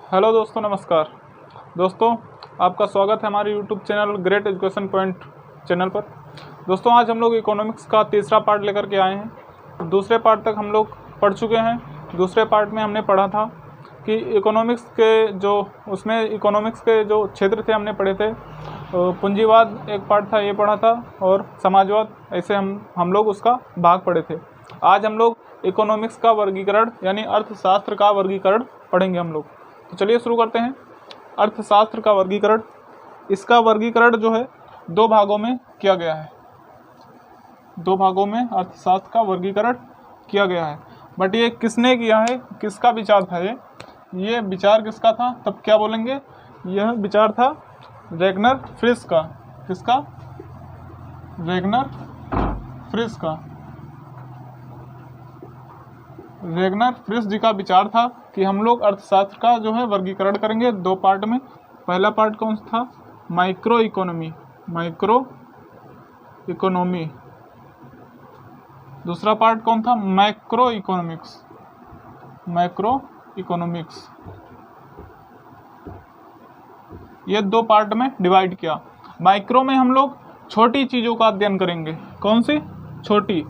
Hello दोस्तों, नमस्कार। दोस्तों, आपका स्वागत है हमारे YouTube channel great education point channel पर। दोस्तों, आज हम लोग इकोनॉमिक्स का तीसरा पार्ट लेकर के आए हैं। दूसरे पार्ट तक हम लोग पढ़ चुके हैं। दूसरे पार्ट में हमने पढ़ा था कि इकोनॉमिक्स के जो क्षेत्र थे हमने पढ़े थे। पूंजीवाद एक पार्ट था, ये पढ़ा था, और समाजवाद, ऐसे हम लोग उसका भाग पढ़े थे। आज हम लोग इकोनॉमिक्स का वर्गीकरण यानी अर्थशास्त्र का वर्गीकरण पढ़ेंगे हम लोग। तो चलिए शुरू करते हैं। अर्थशास्त्र का वर्गीकरण, इसका वर्गीकरण जो है दो भागों में किया गया है। दो भागों में अर्थशास्त्र का वर्गीकरण किया गया है। बट ये किसने किया है, किसका विचार था ये विचार किसका था, तब क्या बोलेंगे? यह विचार था वेगनर फ्रिश का। किसका? वेगनर फ्रिश का। वेगनर फ्रिश जी का विचार था कि हम लोग अर्थशास्त्र का जो है वर्गीकरण करेंगे दो पार्ट में। पहला पार्ट कौन सा था? Micro economy. दूसरा पार्ट कौन था? Macro economics. ये दो पार्ट में डिवाइड किया। माइक्रो में हम लोग छोटी चीज़ों का अध्ययन करेंगे। कौन सी? छोटी।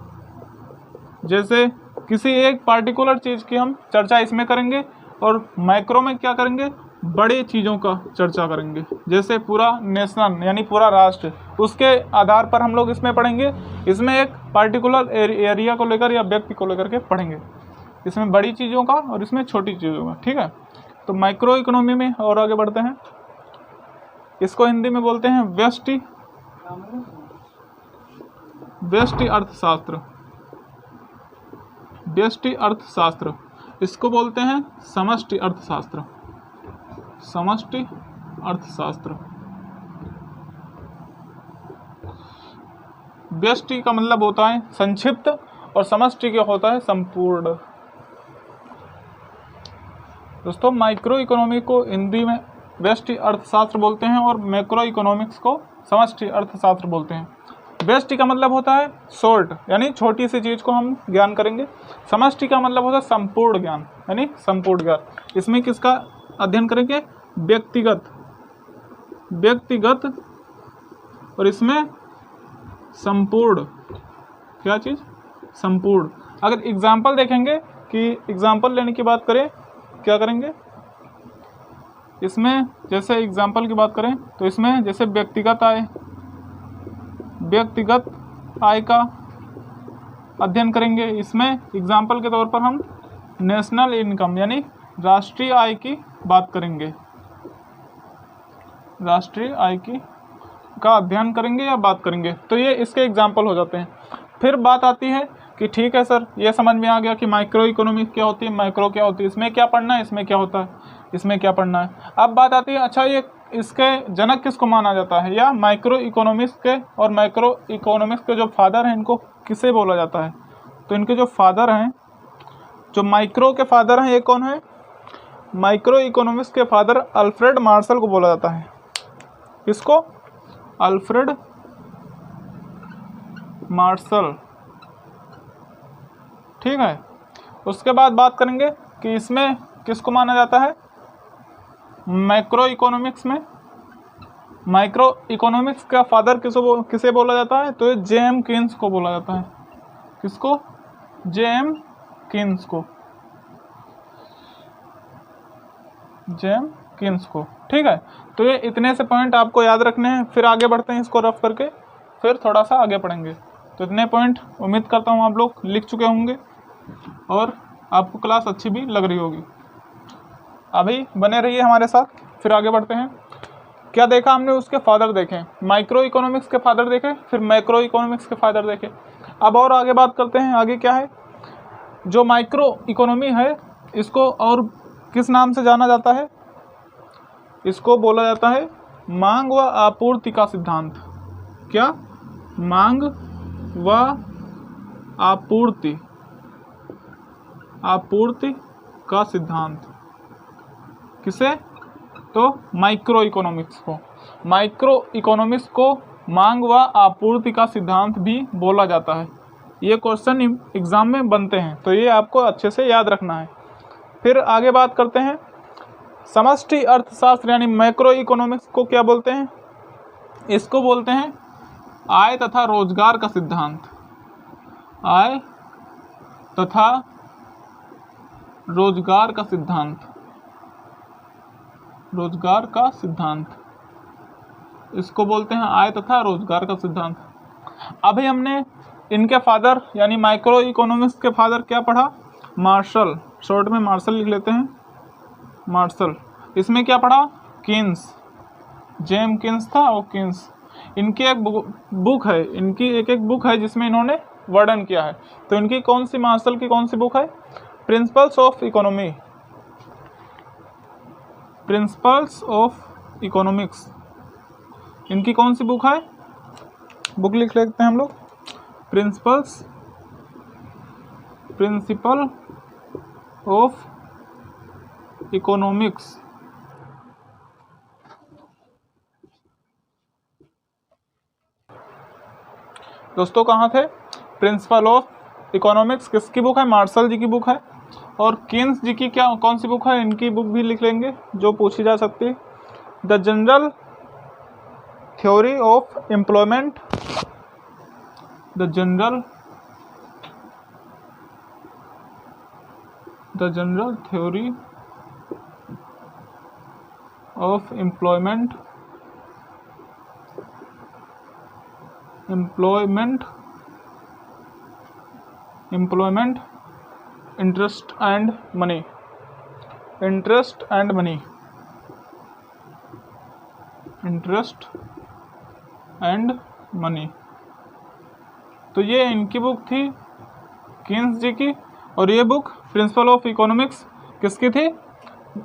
जैसे किसी एक पार्टिकुलर चीज़ की हम चर्चा इसमें करेंगे, और मैक्रो में क्या करेंगे? बड़े चीज़ों का चर्चा करेंगे। जैसे पूरा नेशन यानी पूरा राष्ट्र, उसके आधार पर हम लोग इसमें पढ़ेंगे। इसमें एक पार्टिकुलर एरिया को लेकर या व्यक्ति को लेकर के पढ़ेंगे। इसमें बड़ी चीज़ों का और इसमें छोटी चीज़ों का। ठीक है, तो माइक्रो इकोनॉमी में और आगे बढ़ते हैं। इसको हिंदी में बोलते हैं व्यष्टि अर्थशास्त्र। इसको बोलते हैं समष्टि अर्थशास्त्र। व्यष्टि का मतलब होता है संक्षिप्त, और समष्टि का होता है संपूर्ण। दोस्तों, माइक्रो इकोनॉमी को हिंदी में व्यष्टि अर्थशास्त्र बोलते हैं, और मैक्रो इकोनॉमिक्स को समष्टि अर्थशास्त्र बोलते हैं। व्यष्टि का मतलब होता है शॉर्ट, यानी छोटी सी चीज़ को हम ज्ञान करेंगे। समष्टि का मतलब होता है संपूर्ण ज्ञान, यानी संपूर्ण ज्ञान। इसमें किसका अध्ययन करेंगे? व्यक्तिगत, और इसमें संपूर्ण। क्या चीज़? संपूर्ण। अगर एग्जाम्पल देखेंगे कि एग्जाम्पल लेने की बात करें, क्या करेंगे इसमें? जैसे एग्जाम्पल की बात करें तो इसमें जैसे व्यक्तिगत आय का अध्ययन करेंगे। इसमें एग्जाम्पल के तौर पर हम नेशनल इनकम यानी राष्ट्रीय आय की बात करेंगे। राष्ट्रीय आय की का अध्ययन करेंगे या बात करेंगे, तो ये इसके एग्जाम्पल हो जाते हैं। फिर बात आती है कि ठीक है सर, ये समझ में आ गया कि माइक्रो इकोनॉमिक्स क्या होती है, मैक्रो क्या होती है, इसमें क्या पढ़ना है, इसमें क्या होता है, इसमें क्या पढ़ना है। अब बात आती है, अच्छा ये इसके जनक किसको माना जाता है, या माइक्रो इकोनॉमिक्स के और मैक्रो इकोनॉमिक्स के जो फादर हैं इनको किसे बोला जाता है? तो इनके जो फादर हैं, जो माइक्रो के फादर हैं, ये कौन है? माइक्रो इकोनॉमिक्स के फादर अल्फ्रेड मार्शल को बोला जाता है। किसको? Alfred Marshall. ठीक है, उसके बाद बात करेंगे कि इसमें किसको माना जाता है? मैक्रो इकोनॉमिक्स में माइक्रो इकोनॉमिक्स का फादर किसे बोला जाता है? तो जेएम कीन्स को बोला जाता है। किसको? जेएम कीन्स को। ठीक है, तो ये इतने से पॉइंट आपको याद रखने हैं। फिर आगे बढ़ते हैं, इसको रफ करके फिर थोड़ा सा आगे पढ़ेंगे। तो इतने पॉइंट उम्मीद करता हूँ आप लोग लिख चुके होंगे और आपको क्लास अच्छी भी लग रही होगी। अभी बने रहिए हमारे साथ, फिर आगे बढ़ते हैं। क्या देखा हमने? उसके फादर देखे, माइक्रो इकोनॉमिक्स के फादर देखे, फिर मैक्रो इकोनॉमिक्स के फादर देखे। अब और आगे बात करते हैं। आगे क्या है? जो माइक्रो इकोनॉमी है, इसको और किस नाम से जाना जाता है? इसको बोला जाता है मांग व आपूर्ति का सिद्धांत। क्या? मांग व आपूर्ति का सिद्धांत। किसे? तो माइक्रो इकोनॉमिक्स को मांग व आपूर्ति का सिद्धांत भी बोला जाता है। ये क्वेश्चन एग्जाम में बनते हैं, तो ये आपको अच्छे से याद रखना है। फिर आगे बात करते हैं समष्टि अर्थशास्त्र यानी मैक्रो इकोनॉमिक्स को क्या बोलते हैं? इसको बोलते हैं आय तथा रोजगार का सिद्धांत। आय तथा रोजगार का सिद्धांत, रोजगार का सिद्धांत, इसको बोलते हैं आय तथा रोजगार का सिद्धांत। अभी हमने इनके फादर यानी माइक्रो इकोनॉमिक्स के फादर क्या पढ़ा? मार्शल, शॉर्ट में मार्शल लिख लेते हैं, मार्शल। इसमें क्या पढ़ा? किन्स, जेम किन्स था और किन्स। इनकी एक बुक है, इनकी एक बुक है जिसमें इन्होंने वर्णन किया है। तो इनकी कौन सी, मार्शल की कौन सी बुक है? Principles of economy, principles of economics, इनकी कौन सी बुक है? बुक लिख लेते हैं हम लोग, प्रिंसिपल ऑफ इकोनॉमिक्स। दोस्तों कहाँ थे? प्रिंसिपल ऑफ इकोनॉमिक्स किसकी बुक है? मार्शल जी की बुक है। और किन्स जी की क्या, कौन सी बुक है? इनकी बुक भी लिख लेंगे जो पूछी जा सकती है, the general theory of employment, the general theory of employment, interest and money, interest and money. तो ये इनकी बुक थी किन्स जी की, और ये बुक प्रिंसिपल ऑफ इकोनॉमिक्स किसकी थी?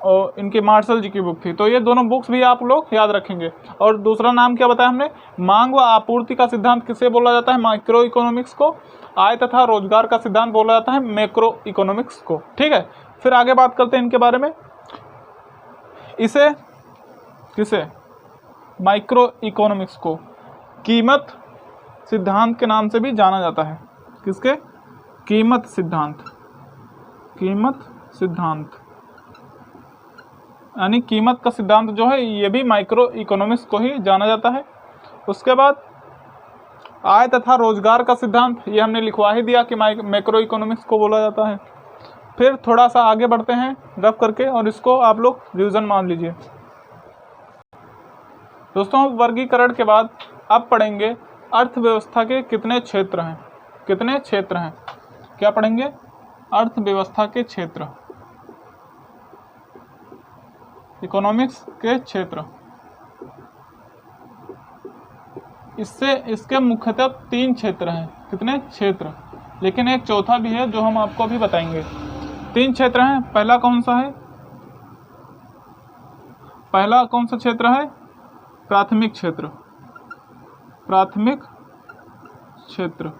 और इनकी मार्शल जी की बुक थी। तो ये दोनों बुक्स भी आप लोग याद रखेंगे। और दूसरा नाम क्या बताया हमने? मांग व आपूर्ति का सिद्धांत किसे बोला जाता है? माइक्रो इकोनॉमिक्स को। आय तथा रोजगार का सिद्धांत बोला जाता है मैक्रो इकोनॉमिक्स को। ठीक है, फिर आगे बात करते हैं इनके बारे में। इसे किसे, माइक्रो इकोनॉमिक्स को कीमत सिद्धांत के नाम से भी जाना जाता है। किसके? कीमत सिद्धांत, कीमत सिद्धांत यानी कीमत का सिद्धांत जो है ये भी माइक्रो इकोनॉमिक्स को ही जाना जाता है। उसके बाद आय तथा रोजगार का सिद्धांत, ये हमने लिखवा ही दिया कि मैक्रो इकोनॉमिक्स को बोला जाता है। फिर थोड़ा सा आगे बढ़ते हैं रफ करके, और इसको आप लोग रिवीजन मान लीजिए। दोस्तों वर्गीकरण के बाद अब पढ़ेंगे अर्थव्यवस्था के कितने क्षेत्र हैं। कितने क्षेत्र हैं? क्या पढ़ेंगे? अर्थव्यवस्था के क्षेत्र, इकोनॉमिक्स के क्षेत्र। इसके मुख्यतः 3 क्षेत्र हैं। कितने क्षेत्र? लेकिन एक चौथा भी है जो हम आपको अभी बताएंगे। 3 क्षेत्र हैं। पहला कौन सा है? पहला कौन सा क्षेत्र है? प्राथमिक क्षेत्र, प्राथमिक क्षेत्र।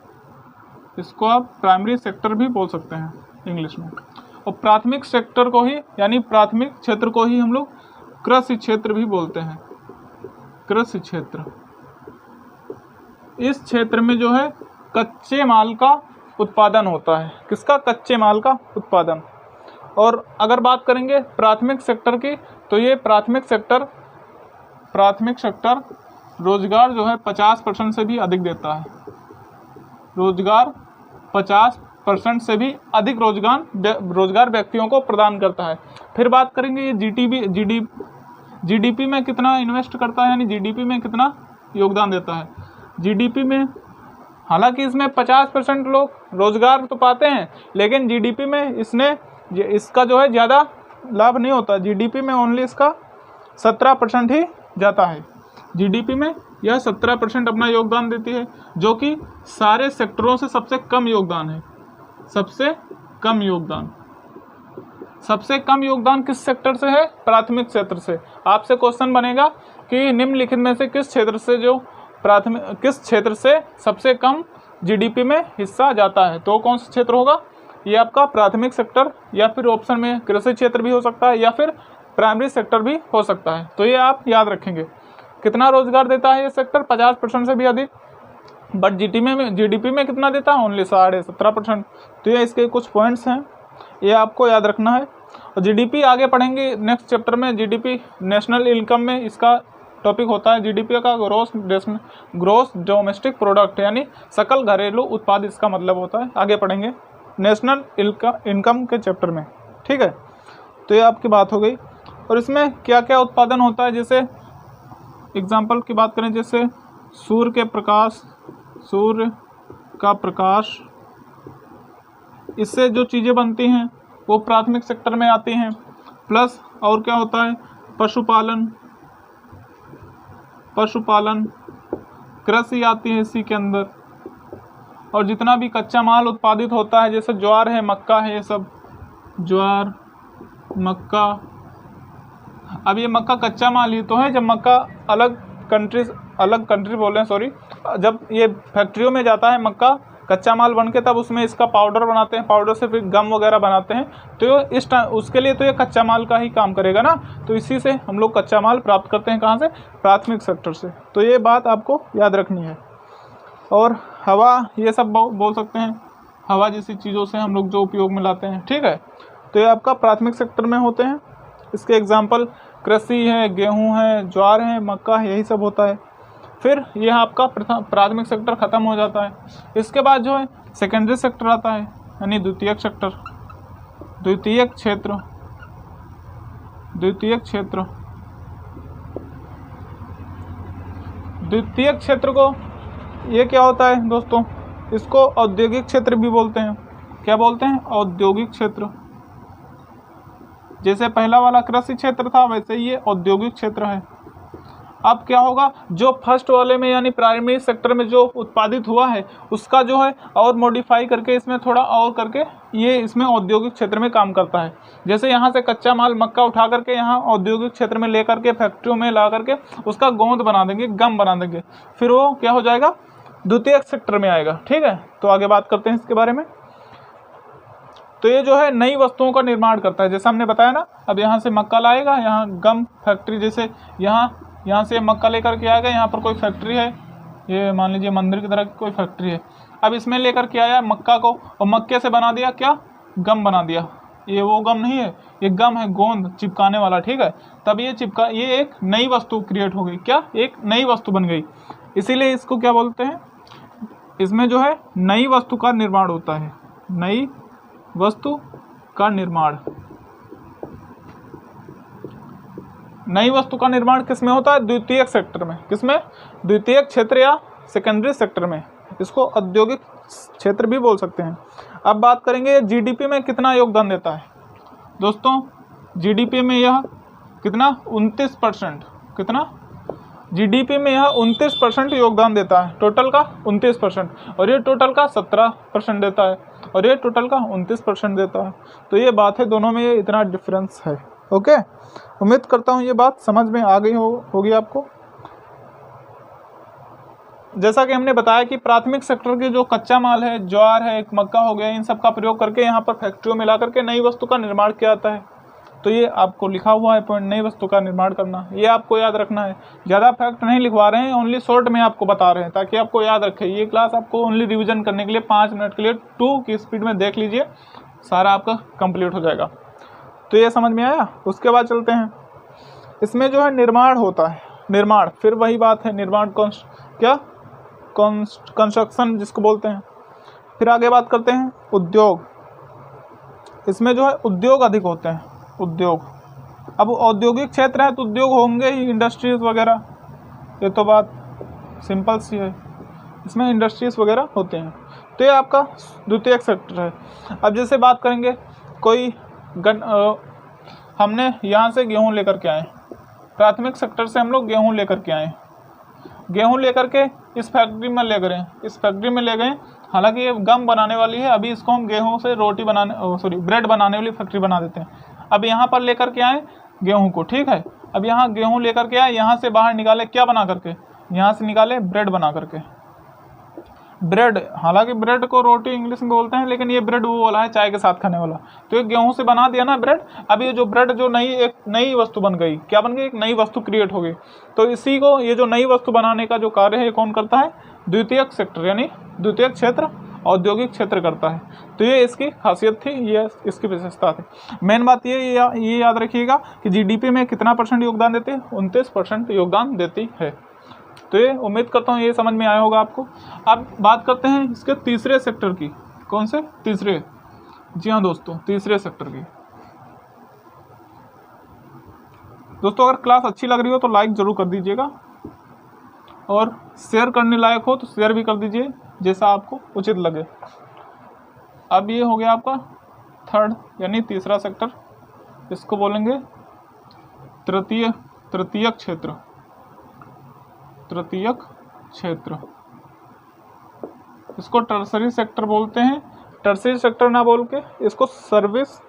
इसको आप प्राइमरी सेक्टर भी बोल सकते हैं इंग्लिश में। और प्राथमिक सेक्टर को ही यानी प्राथमिक क्षेत्र को ही हम लोग कृषि क्षेत्र भी बोलते हैं। कृषि क्षेत्र, इस क्षेत्र में जो है कच्चे माल का उत्पादन होता है। किसका? कच्चे माल का उत्पादन। और अगर बात करेंगे प्राथमिक सेक्टर की, तो ये प्राथमिक सेक्टर रोजगार जो है 50% से भी अधिक देता है। रोजगार 50% से भी अधिक रोजगार व्यक्तियों को प्रदान करता है। फिर बात करेंगे ये जीडीपी में कितना इन्वेस्ट करता है, यानी जीडीपी में कितना योगदान देता है। जीडीपी में हालांकि इसमें 50% लोग रोजगार तो पाते हैं, लेकिन जीडीपी में इसका जो है ज़्यादा लाभ नहीं होता। जीडीपी में ओनली इसका 17% ही जाता है। जीडीपी में यह 17% अपना योगदान देती है, जो कि सारे सेक्टरों से सबसे कम योगदान है। सबसे कम योगदान किस सेक्टर से है? प्राथमिक क्षेत्र से। आपसे क्वेश्चन बनेगा कि निम्नलिखित में से किस क्षेत्र से सबसे कम जीडीपी में हिस्सा जाता है, तो कौन सा क्षेत्र होगा? ये आपका प्राथमिक सेक्टर, या फिर ऑप्शन में कृषि क्षेत्र भी हो सकता है, या फिर प्राइमरी सेक्टर भी हो सकता है। तो ये आप याद रखेंगे। कितना रोजगार देता है ये सेक्टर? 50% से भी अधिक। बट जीडीपी में कितना देता है? ओनली 17.5%। तो ये इसके कुछ पॉइंट्स हैं, ये आपको याद रखना है। और जीडीपी आगे पढ़ेंगे नेक्स्ट चैप्टर में। जीडीपी नेशनल इनकम में इसका टॉपिक होता है। जीडीपी का ग्रोस डोमेस्टिक प्रोडक्ट यानी सकल घरेलू उत्पाद इसका मतलब होता है, आगे पढ़ेंगे नेशनल इनकम के चैप्टर में, ठीक है। तो ये आपकी बात हो गई। और इसमें क्या क्या उत्पादन होता है, जैसे एग्जाम्पल की बात करें, जैसे सूर्य का प्रकाश, इससे जो चीज़ें बनती हैं वो प्राथमिक सेक्टर में आती हैं। प्लस और क्या होता है, पशुपालन, कृषि आती है इसी के अंदर। और जितना भी कच्चा माल उत्पादित होता है, जैसे ज्वार है, मक्का है, ये सब ज्वार, मक्का। अब ये मक्का कच्चा माल ही तो है। जब मक्का अलग कंट्री बोल रहे हैं, सॉरी, जब ये फैक्ट्रियों में जाता है मक्का कच्चा माल बन के, तब उसमें इसका पाउडर बनाते हैं, पाउडर से फिर गम वगैरह बनाते हैं। तो इस टाइम उसके लिए तो ये कच्चा माल का ही काम करेगा ना। तो इसी से हम लोग कच्चा माल प्राप्त करते हैं, कहाँ से, प्राथमिक सेक्टर से। तो ये बात आपको याद रखनी है। और हवा, ये सब बोल सकते हैं, हवा जैसी चीज़ों से हम लोग जो उपयोग में लाते हैं, ठीक है। तो ये आपका प्राथमिक सेक्टर में होते हैं। इसके एग्जाम्पल कृषि है, गेहूँ है, ज्वार है, मक्का है, यही सब होता है। फिर यह आपका प्राथमिक सेक्टर ख़त्म हो जाता है। इसके बाद जो है सेकेंडरी सेक्टर आता है, यानी द्वितीयक सेक्टर, द्वितीयक क्षेत्र। द्वितीयक क्षेत्र को, ये क्या होता है दोस्तों, इसको औद्योगिक क्षेत्र भी बोलते हैं। क्या बोलते हैं, औद्योगिक क्षेत्र। जैसे पहला वाला कृषि क्षेत्र था, वैसे ही ये औद्योगिक क्षेत्र है। अब क्या होगा, जो फर्स्ट वाले में यानी प्राइमरी सेक्टर में जो उत्पादित हुआ है उसका जो है और मॉडिफाई करके इसमें थोड़ा और करके ये इसमें औद्योगिक क्षेत्र में काम करता है। जैसे यहाँ से कच्चा माल मक्का उठा करके यहाँ औद्योगिक क्षेत्र में ले करके फैक्ट्रियों में ला करके उसका गोंद बना देंगे, गम बना देंगे, फिर वो क्या हो जाएगा, द्वितीयक सेक्टर में आएगा, ठीक है। तो आगे बात करते हैं इसके बारे में। तो ये जो है नई वस्तुओं का निर्माण करता है, जैसा हमने बताया ना। अब यहाँ से मक्का लाएगा, यहाँ गम फैक्ट्री, जैसे यहाँ से मक्का लेकर के आएगा, यहाँ पर कोई फैक्ट्री है, ये मान लीजिए मंदिर की तरह कोई फैक्ट्री है। अब इसमें लेकर के आया मक्का को और मक्के से बना दिया क्या, गम बना दिया। ये वो गम नहीं है, ये गम है, गोंद चिपकाने वाला, ठीक है। तब ये एक नई वस्तु क्रिएट हो गई, क्या, एक नई वस्तु बन गई। इसीलिए इसको क्या बोलते हैं, इसमें जो है नई वस्तु का निर्माण होता है, नई वस्तु का निर्माण। नई वस्तु का निर्माण किस में होता है, द्वितीयक सेक्टर में। किसमें, द्वितीयक क्षेत्र या सेकेंडरी सेक्टर में। इसको औद्योगिक क्षेत्र भी बोल सकते हैं। अब बात करेंगे जीडीपी में कितना योगदान देता है दोस्तों। जीडीपी में यह कितना, 29%, कितना, जीडीपी में यह 29% योगदान देता है, टोटल का 29%। और ये टोटल का 17% देता है, और ये टोटल का 29% देता है। तो ये बात है, दोनों में ये इतना डिफरेंस है। ओके, उम्मीद करता हूँ ये बात समझ में आ गई होगी आपको। जैसा कि हमने बताया कि प्राथमिक सेक्टर के जो कच्चा माल है, ज्वार है, मक्का हो गया, इन सब का प्रयोग करके यहाँ पर फैक्ट्रियों में ला करके नई वस्तु का निर्माण किया जाता है। तो ये आपको लिखा हुआ है पॉइंट, नई वस्तु का निर्माण करना, ये आपको याद रखना है। ज़्यादा फैक्ट नहीं लिखवा रहे हैं, ओनली शॉर्ट में आपको बता रहे हैं ताकि आपको याद रखे। ये क्लास आपको ओनली रिविजन करने के लिए 5 मिनट के लिए 2 की स्पीड में देख लीजिए, सारा आपका कंप्लीट हो जाएगा। तो ये समझ में आया। उसके बाद चलते हैं, इसमें जो है निर्माण होता है, निर्माण, फिर वही बात है, निर्माण कंस्ट्रक्शन जिसको बोलते हैं। फिर आगे बात करते हैं उद्योग। इसमें जो है उद्योग अधिक होते हैं, उद्योग। अब औद्योगिक क्षेत्र है तो उद्योग होंगे ही, इंडस्ट्रीज वगैरह, ये तो बात सिंपल सी है, इसमें इंडस्ट्रीज वगैरह होते हैं। तो ये आपका द्वितीयक सेक्टर है। अब जैसे बात करेंगे, कोई हमने यहाँ से गेहूँ लेकर के आए, प्राथमिक सेक्टर से हम लोग गेहूँ लेकर के आए, गेहूँ लेकर के इस फैक्ट्री में ले गए, इस फैक्ट्री में ले गए। हालांकि ये गम बनाने वाली है, अभी इसको हम गेहूँ से ब्रेड बनाने वाली फैक्ट्री बना देते हैं। अब यहाँ पर लेकर के आए गेहूँ को, ठीक है। अब यहाँ गेहूँ लेकर के आए, यहाँ से बाहर निकाले क्या बना करके, यहाँ से निकाले ब्रेड बना करके, ब्रेड। हालांकि ब्रेड को रोटी इंग्लिश में बोलते हैं, लेकिन ये ब्रेड वो वाला है चाय के साथ खाने वाला। तो ये गेहूं से बना दिया ना ब्रेड। अब ये जो ब्रेड जो एक नई वस्तु बन गई, क्या बन गई, एक नई वस्तु क्रिएट हो गई। तो इसी को, ये जो नई वस्तु बनाने का जो कार्य है, ये कौन करता है, द्वितीयक सेक्टर यानी द्वितीयक क्षेत्र औद्योगिक क्षेत्र करता है। तो ये इसकी खासियत थी, ये इसकी विशेषता थी। मेन बात ये याद रखिएगा कि जीडीपी में कितना % योगदान देती है, 29% योगदान देती है। तो ये उम्मीद करता हूँ ये समझ में आया होगा आपको। अब बात करते हैं इसके तीसरे सेक्टर की। कौन से तीसरे? जी हाँ दोस्तों, तीसरे सेक्टर की। दोस्तों अगर क्लास अच्छी लग रही हो तो लाइक ज़रूर कर दीजिएगा, और शेयर करने लायक हो तो शेयर भी कर दीजिए, जैसा आपको उचित लगे। अब ये हो गया आपका थर्ड यानी तीसरा सेक्टर। इसको बोलेंगे तृतीयक क्षेत्र। तृतीयक क्षेत्र, इसको टर्सरी सेक्टर बोलते हैं। टर्सरी सेक्टर ना बोल के इसको सर्विस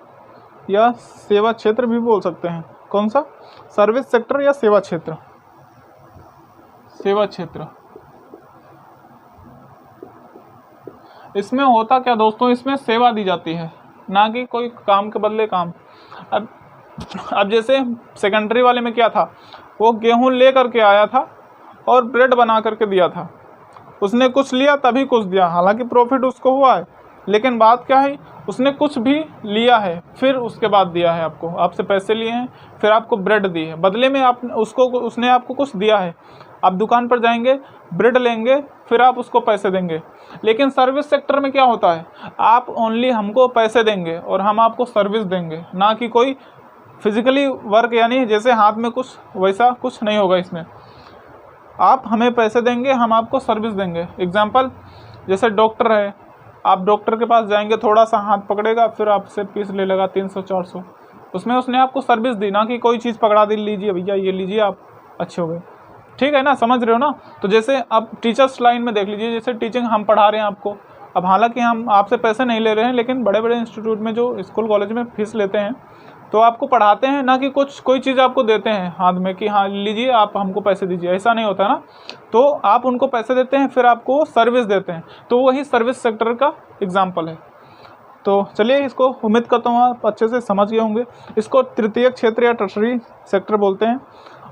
या सेवा क्षेत्र भी बोल सकते हैं। कौन सा? सर्विस सेक्टर या सेवा क्षेत्र। सेवा क्षेत्र। इसमें होता क्या दोस्तों, इसमें सेवा दी जाती है, ना कि कोई काम के बदले काम। अब जैसे सेकेंडरी वाले में क्या था, वो गेहूं ले करके आया था और ब्रेड बना करके दिया था। उसने कुछ लिया तभी कुछ दिया, हालांकि प्रॉफिट उसको हुआ है, लेकिन बात क्या है, उसने कुछ भी लिया है फिर उसके बाद दिया है आपको। आपसे पैसे लिए हैं फिर आपको ब्रेड दी है, बदले में उसने आपको कुछ दिया है। आप दुकान पर जाएंगे, ब्रेड लेंगे, फिर आप उसको पैसे देंगे। लेकिन सर्विस सेक्टर में क्या होता है, आप ओनली हमको पैसे देंगे और हम आपको सर्विस देंगे, ना कि कोई फिजिकली वर्क, यानी जैसे हाथ में कुछ, वैसा कुछ नहीं होगा इसमें। आप हमें पैसे देंगे, हम आपको सर्विस देंगे। एग्जाम्पल, जैसे डॉक्टर है, आप डॉक्टर के पास जाएंगे, थोड़ा सा हाथ पकड़ेगा, फिर आपसे फीस ले लेगा 300-400। उसमें उसने आपको सर्विस दी, ना कि कोई चीज़ पकड़ा दी, लीजिए भैया ये लीजिए आप अच्छे हो गए। ठीक है ना, समझ रहे हो ना। तो जैसे आप टीचर्स लाइन में देख लीजिए, जैसे टीचिंग हम पढ़ा रहे हैं आपको, अब हालांकि हम आपसे पैसे नहीं ले रहे हैं, लेकिन बड़े बड़े इंस्टीट्यूट में जो स्कूल कॉलेज में फीस लेते हैं तो आपको पढ़ाते हैं, ना कि कोई चीज़ आपको देते हैं हाथ में कि हाँ लीजिए आप हमको पैसे दीजिए, ऐसा नहीं होता ना। तो आप उनको पैसे देते हैं, फिर आपको सर्विस देते हैं, तो वही सर्विस सेक्टर का एग्जाम्पल है। तो चलिए, इसको उम्मीद करता हूँ आप अच्छे से समझ गए होंगे। इसको तृतीयक क्षेत्र या टर्शरी सेक्टर बोलते हैं।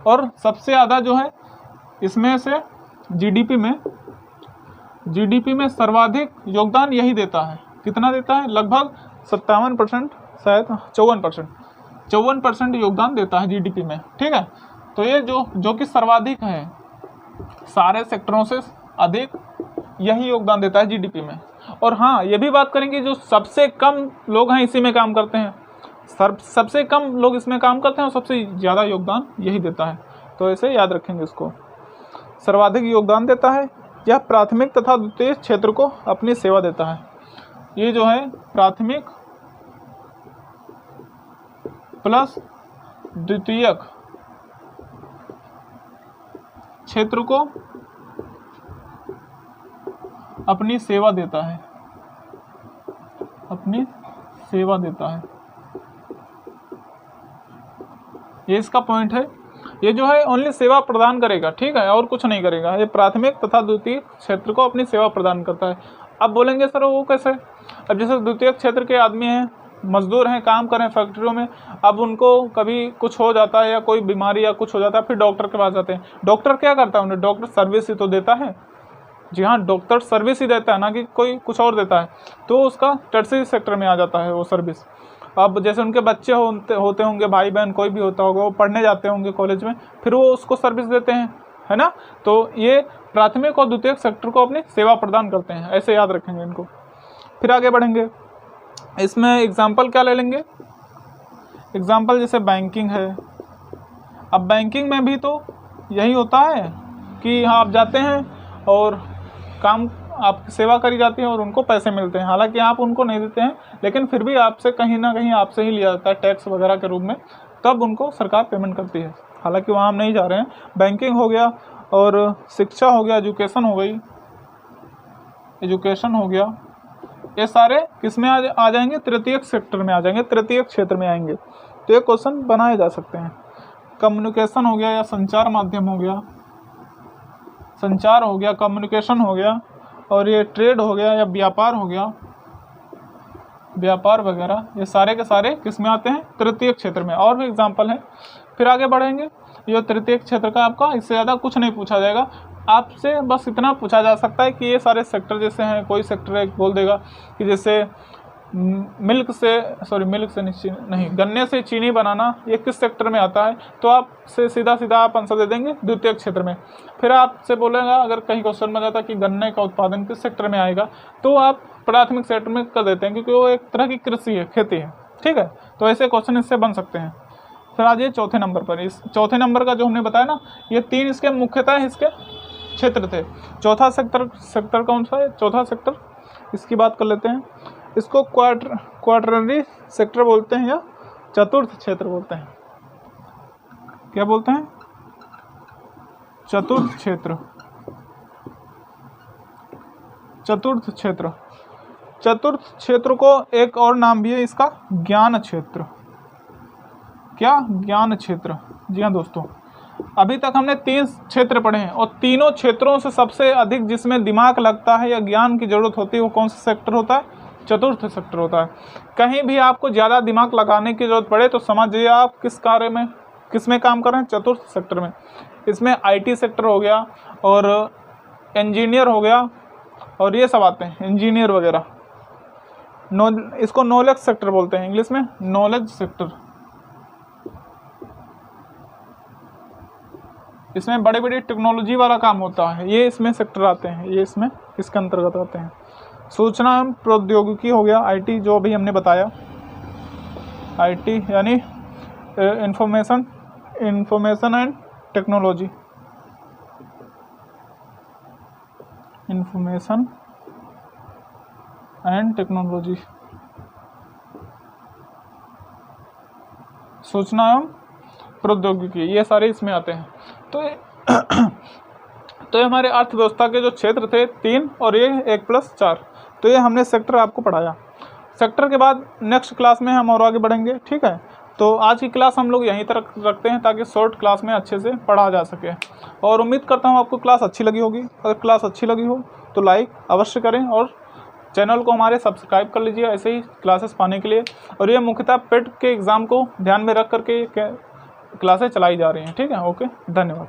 और सबसे ज़्यादा जो है इसमें से जीडीपी में सर्वाधिक योगदान यही देता है। कितना देता है? लगभग 57%, शायद 54% योगदान देता है जीडीपी में। ठीक है, तो ये जो कि सर्वाधिक है, सारे सेक्टरों से अधिक यही योगदान देता है जीडीपी में। और हाँ, ये भी बात करेंगे, जो सबसे कम लोग हैं इसी में काम करते हैं, सबसे कम लोग इसमें काम करते हैं और सबसे ज़्यादा योगदान यही देता है। तो ऐसे याद रखेंगे इसको। सर्वाधिक योगदान देता है, यह प्राथमिक तथा द्वितीयक क्षेत्र को अपनी सेवा देता है। ये जो है प्राथमिक प्लस द्वितीयक क्षेत्र को अपनी सेवा देता है, अपनी सेवा देता है। ये इसका पॉइंट है। ये जो है ओनली सेवा प्रदान करेगा, ठीक है, और कुछ नहीं करेगा। ये प्राथमिक तथा द्वितीयक क्षेत्र को अपनी सेवा प्रदान करता है। अब बोलेंगे सर वो कैसे? अब जैसे द्वितीयक क्षेत्र के आदमी हैं, मजदूर हैं, काम कर रहे हैं फैक्ट्रियों में, अब उनको कभी कुछ हो जाता है या कोई बीमारी या कुछ हो जाता है, फिर डॉक्टर के पास जाते हैं। डॉक्टर क्या करता है? उन्हें डॉक्टर सर्विस ही तो देता है। जी हाँ, डॉक्टर सर्विस ही देता है, ना कि कोई कुछ और देता है। तो उसका टर्शरी सेक्टर में आ जाता है वो सर्विस। अब जैसे उनके बच्चे होते होंगे, भाई बहन कोई भी होता होगा, वो पढ़ने जाते होंगे कॉलेज में, फिर वो उसको सर्विस देते हैं, है ना। तो ये प्राथमिक और द्वितीयक सेक्टर को अपनी सेवा प्रदान करते हैं, ऐसे याद रखेंगे इनको। फिर आगे बढ़ेंगे। इसमें एग्जाम्पल क्या ले लेंगे? एग्जाम्पल जैसे बैंकिंग है। अब बैंकिंग में भी तो यही होता है कि हाँ, आप जाते हैं और काम, आपकी सेवा करी जाती है और उनको पैसे मिलते हैं। हालांकि आप उनको नहीं देते हैं, लेकिन फिर भी आपसे कहीं ना कहीं आपसे ही लिया जाता है, टैक्स वगैरह के रूप में, तब उनको सरकार पेमेंट करती है। हालांकि वहाँ हम नहीं जा रहे हैं। बैंकिंग हो गया, और शिक्षा हो गया, एजुकेशन हो गई, एजुकेशन हो गया, ये सारे किस में आ जाएंगे? तृतीयक सेक्टर में आ जाएंगे, तृतीयक क्षेत्र में आएंगे। तो ये क्वेश्चन बनाए जा सकते हैं। कम्युनिकेशन हो गया या संचार माध्यम हो गया, संचार हो गया, कम्युनिकेशन हो गया, और ये ट्रेड हो गया या व्यापार हो गया, व्यापार वगैरह, ये सारे के सारे किस में आते हैं? तृतीयक क्षेत्र में। और भी एग्जाम्पल हैं। फिर आगे बढ़ेंगे। ये तृतीयक क्षेत्र का आपका इससे ज़्यादा कुछ नहीं पूछा जाएगा। आपसे बस इतना पूछा जा सकता है कि ये सारे सेक्टर जैसे हैं, कोई सेक्टर एक बोल देगा कि जैसे मिल्क से नहीं, गन्ने से चीनी बनाना ये किस सेक्टर में आता है, तो आप से सीधा आप आंसर दे देंगे द्वितीयक क्षेत्र में। फिर आपसे बोलेगा अगर कहीं क्वेश्चन में जाता कि गन्ने का उत्पादन किस सेक्टर में आएगा, तो आप प्राथमिक सेक्टर में कर देते हैं, क्योंकि वो एक तरह की कृषि है, खेती है, ठीक है। तो ऐसे क्वेश्चन इससे बन सकते हैं। फिर आ जाइए चौथे नंबर पर। इस चौथे नंबर का जो हमने बताया ना, ये 3 इसके मुख्यतः इसके क्षेत्र थे। चौथा सेक्टर कौन सा है? चौथा सेक्टर इसकी बात कर लेते हैं। इसको क्वार्टरनरी सेक्टर बोलते हैं या चतुर्थ क्षेत्र बोलते हैं। क्या बोलते हैं? चतुर्थ क्षेत्र। चतुर्थ क्षेत्र। चतुर्थ क्षेत्र को एक और नाम भी है इसका, ज्ञान क्षेत्र। क्या? ज्ञान क्षेत्र। जी हाँ दोस्तों, अभी तक हमने 3 क्षेत्र पढ़े हैं और तीनों क्षेत्रों से सबसे अधिक जिसमें दिमाग लगता है या ज्ञान की जरूरत होती है वो कौन सा सेक्टर होता है? चतुर्थ सेक्टर होता है। कहीं भी आपको ज़्यादा दिमाग लगाने की जरूरत पड़े तो समझिए आप किस में काम कर रहे हैं? चतुर्थ सेक्टर में। इसमें IT सेक्टर हो गया और इंजीनियर हो गया और ये सब आते हैं, इंजीनियर वगैरह। इसको नॉलेज सेक्टर बोलते हैं, इंग्लिश में नॉलेज सेक्टर। इसमें बड़े बड़े टेक्नोलॉजी वाला काम होता है, ये इसमें सेक्टर आते हैं, ये इसमें इसके अंतर्गत आते हैं। सूचना एवं प्रौद्योगिकी हो गया, IT जो अभी हमने बताया, IT यानी information and technology. Information and technology, सूचना एवं प्रौद्योगिकी, ये सारे इसमें आते हैं। तो ये हमारे अर्थव्यवस्था के जो क्षेत्र थे 3 और ये 1+4, तो ये हमने सेक्टर आपको पढ़ाया। सेक्टर के बाद नेक्स्ट क्लास में हम और आगे बढ़ेंगे, ठीक है। तो आज की क्लास हम लोग यहीं तक रखते हैं ताकि शॉर्ट क्लास में अच्छे से पढ़ा जा सके, और उम्मीद करता हूँ आपको क्लास अच्छी लगी होगी। अगर क्लास अच्छी लगी हो तो लाइक अवश्य करें और चैनल को हमारे सब्सक्राइब कर लीजिए ऐसे ही क्लासेस पाने के लिए। और ये मुख्यतः पेट के एग्ज़ाम को ध्यान में रख करके क्लासेस चलाई जा रही हैं, ठीक है। ओके, धन्यवाद।